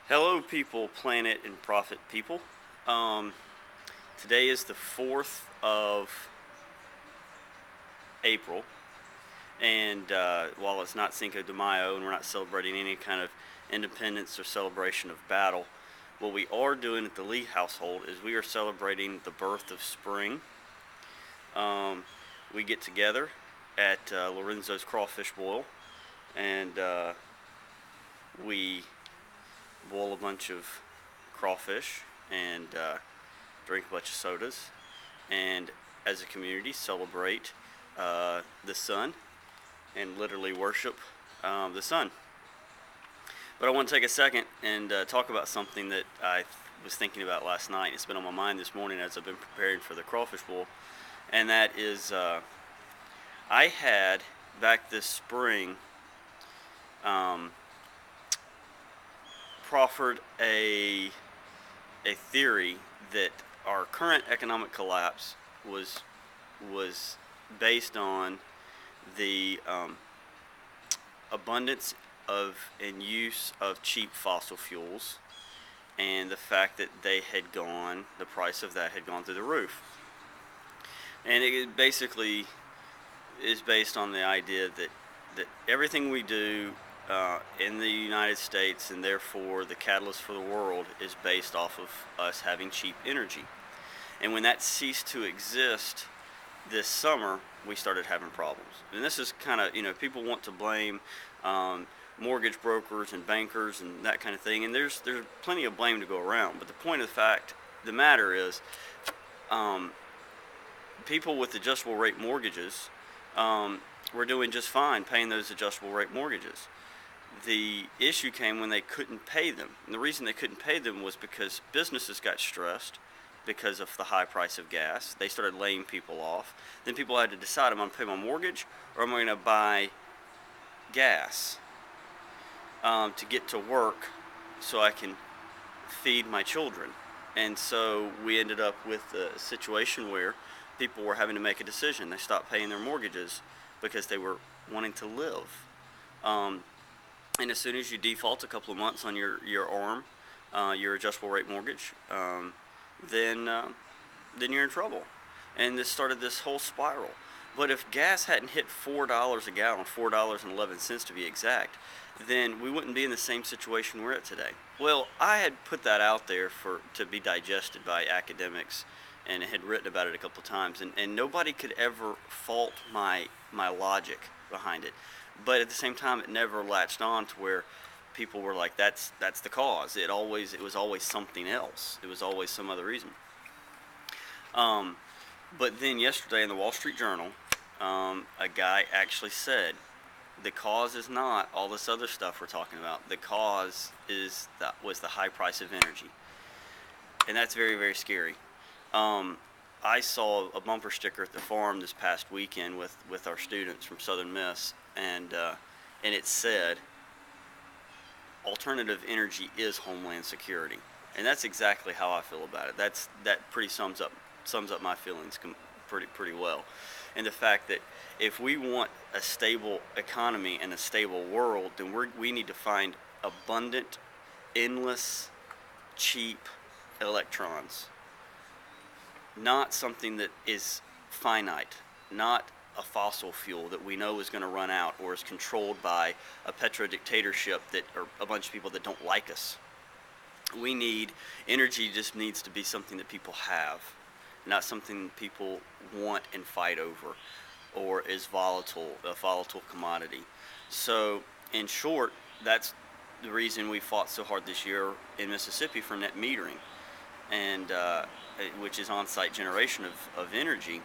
Hello, people, planet, and profit people. Um, Today is the 4th of April, and while it's not Cinco de Mayo and we're not celebrating any kind of independence or celebration of battle, what we are doing at the Lee household is we are celebrating the birth of spring. Um, we get together at Lorenzo's Crawfish Boil, and we boil a bunch of crawfish and drink a bunch of sodas, and as a community celebrate the sun and literally worship the sun. But I want to take a second and talk about something that I was thinking about last night. It's been on my mind this morning as I've been preparing for the crawfish bowl, and that is I had back this spring um, proffered a theory that our current economic collapse was based on the abundance of and use of cheap fossil fuels, and the fact that the price of that had gone through the roof. And it basically is based on the idea that everything we do in the United States, and therefore the catalyst for the world, is based off of us having cheap energy. And when that ceased to exist this summer, we started having problems. And this is kind of, people want to blame mortgage brokers and bankers and that kind of thing. And there's plenty of blame to go around. But the point of the matter is, people with adjustable rate mortgages were doing just fine paying those adjustable rate mortgages. The issue came when they couldn't pay them. And the reason they couldn't pay them was because businesses got stressed because of the high price of gas. They started laying people off. Then people had to decide, am I going to pay my mortgage or am I going to buy gas to get to work so I can feed my children? And so we ended up with a situation where people were having to make a decision. They stopped paying their mortgages because they were wanting to live. And as soon as you default a couple of months on your ARM, your adjustable rate mortgage, then you're in trouble. And this started this whole spiral. But if gas hadn't hit $4 a gallon, $4.11 to be exact, then we wouldn't be in the same situation we're at today. Well, I had put that out there to be digested by academics, and had written about it a couple of times, and nobody could ever fault my logic behind it. But at the same time, it never latched on to where people were like, that's the cause. It was always something else. It was always some other reason. But then yesterday in the Wall Street Journal, a guy actually said, the cause is not all this other stuff we're talking about. The cause was the high price of energy. And that's very, very scary. I saw a bumper sticker at the farm this past weekend with our students from Southern Miss, and it said, alternative energy is homeland security. And that's exactly how I feel about it. That pretty sums up my feelings pretty well. And the fact that if we want a stable economy and a stable world, then we need to find abundant, endless, cheap electrons. Not something that is finite, not a fossil fuel that we know is going to run out or is controlled by a petro dictatorship or a bunch of people that don't like us. Energy just needs to be something that people have, not something people want and fight over, or is a volatile commodity. So, in short, that's the reason we fought so hard this year in Mississippi for net metering, and which is on-site generation of energy.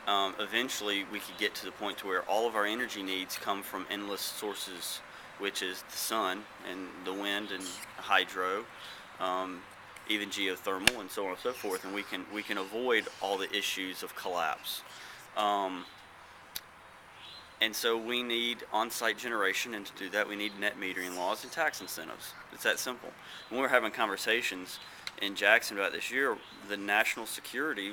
Eventually we could get to the point to where all of our energy needs come from endless sources, which is the sun and the wind and hydro, even geothermal, and so on and so forth, and we can avoid all the issues of collapse. And so we need on-site generation, and to do that we need net metering laws and tax incentives. It's that simple. When we were having conversations in Jackson about this year, the national security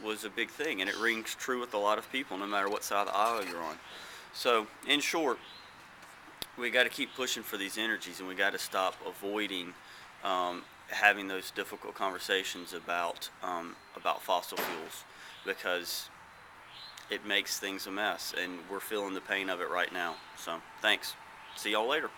was a big thing, and it rings true with a lot of people, no matter what side of the aisle you're on. So, in short, we got to keep pushing for these energies, and we got to stop avoiding having those difficult conversations about fossil fuels, because it makes things a mess, and we're feeling the pain of it right now. So thanks. See y'all later.